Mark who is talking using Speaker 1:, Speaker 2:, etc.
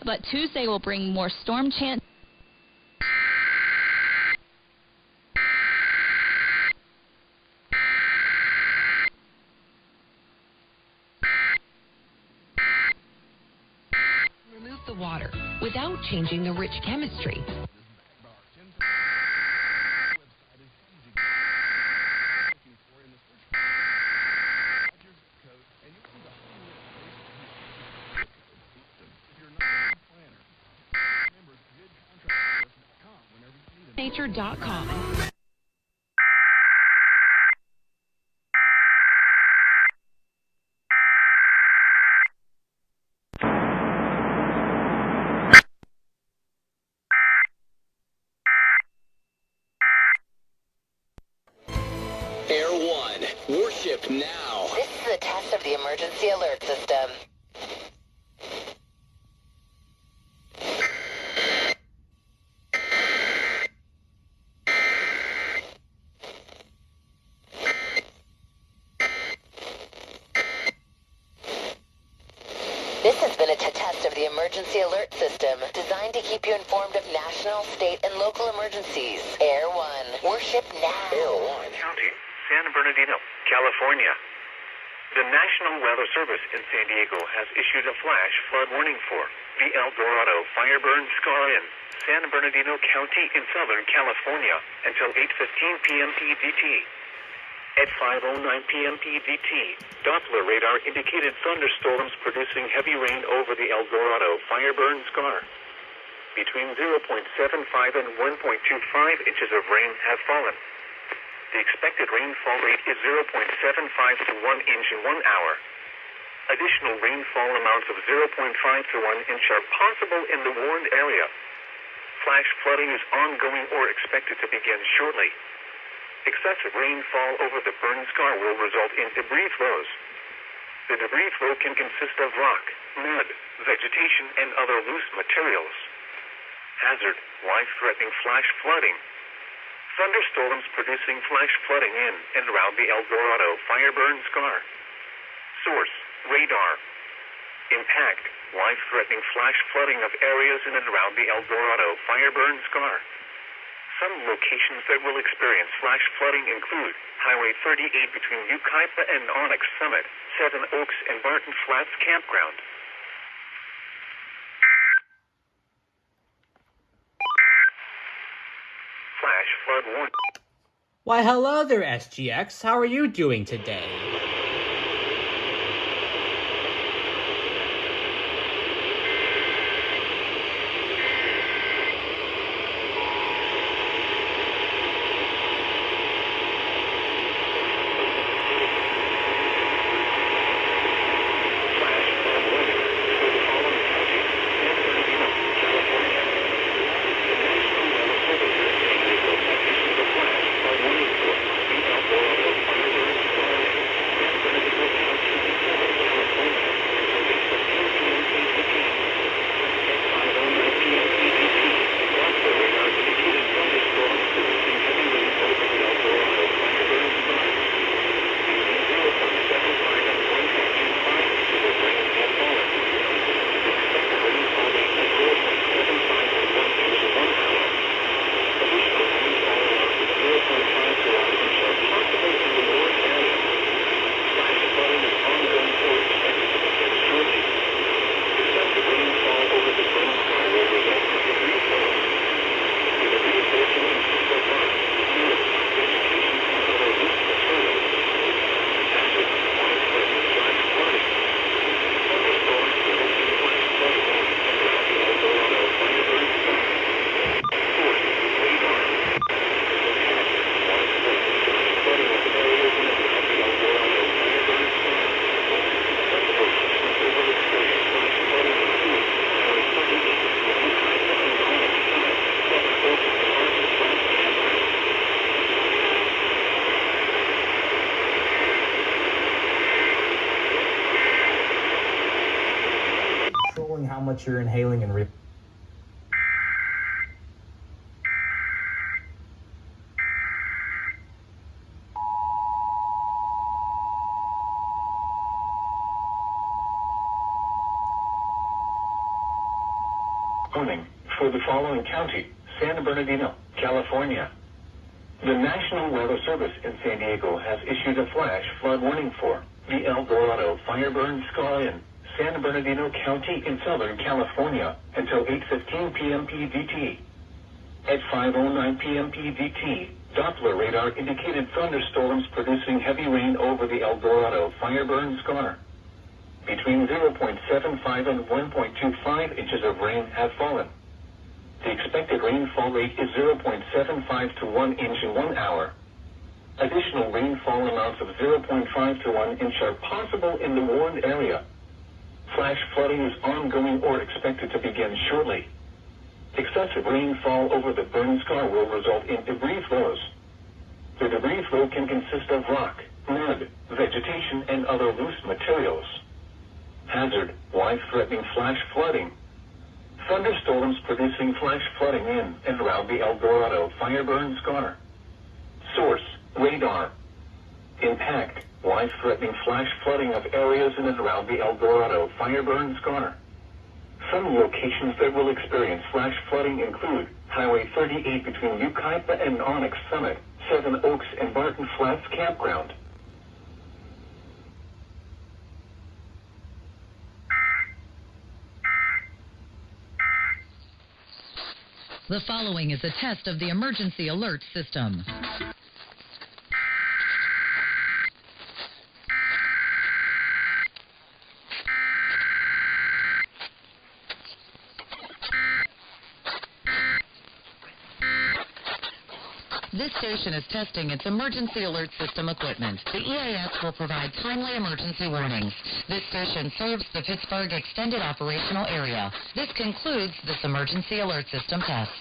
Speaker 1: But Tuesday will bring more storm chance.
Speaker 2: Remove the water without changing the rich chemistry. Nature.com.
Speaker 3: Air One, worship now.
Speaker 4: This is a test of the emergency alert system. This has been a test of the emergency alert system, designed to keep you informed of national, state, and local emergencies. Air One, worship now.
Speaker 3: Air One.
Speaker 5: County, San Bernardino, California. The National Weather Service in San Diego has issued a flash flood warning for the El Dorado fire burn scar in San Bernardino County in Southern California until 8:15 p.m. PDT. At 5:09 p.m. PDT, Doppler radar indicated thunderstorms producing heavy rain over the El Dorado fire burn scar. Between 0.75 and 1.25 inches of rain have fallen. The expected rainfall rate is 0.75 to 1 inch in 1 hour. Additional rainfall amounts of 0.5 to 1 inch are possible in the warned area. Flash flooding is ongoing or expected to begin shortly. Excessive rainfall over the burn scar will result in debris flows. The debris flow can consist of rock, mud, vegetation, and other loose materials. Hazard: life-threatening flash flooding. Thunderstorms producing flash flooding in and around the El Dorado fire burn scar. Source: radar. Impact: life-threatening flash flooding of areas in and around the El Dorado fire burn scar. Some locations that will experience flash flooding include Highway 38 between Yucaipa and Onyx Summit, Seven Oaks and Barton Flats Campground. Flash flood warning.
Speaker 6: Why, hello there, SGX. How are you doing today? How much you're inhaling and
Speaker 7: warning for the following county: San Bernardino, California. The National Weather Service in San Diego has issued a flash flood warning for the El Dorado, Fireburn, Scar in San Bernardino County in Southern California until 8:15 p.m. PDT. At 5:09 p.m. PDT, Doppler radar indicated thunderstorms producing heavy rain over the El Dorado, Fireburn, Scar. Between 0.75 and 1.25 inches of rain have fallen. The expected rainfall rate is 0.75 to 1 inch in 1 hour. Additional rainfall amounts of 0.5 to 1 inch are possible in the warned area. Flash flooding is ongoing or expected to begin shortly. Excessive rainfall over the burn scar will result in debris flows. The debris flow can consist of rock, mud, vegetation, and other loose materials. Hazard: life-threatening flash flooding. Thunderstorms producing flash flooding in and around the El Dorado, Fireburn, Scar. Source: radar. Impact: life-threatening flash flooding of areas in and around the El Dorado, Fireburn, Scar. Some locations that will experience flash flooding include Highway 38 between Yucaipa and Onyx Summit, Seven Oaks and Barton Flats Campground.
Speaker 2: The following is a test of the emergency alert system. This station is testing its emergency alert system equipment. The EAS will provide timely emergency warnings. This station serves the Pittsburgh Extended Operational Area. This concludes this emergency alert system test.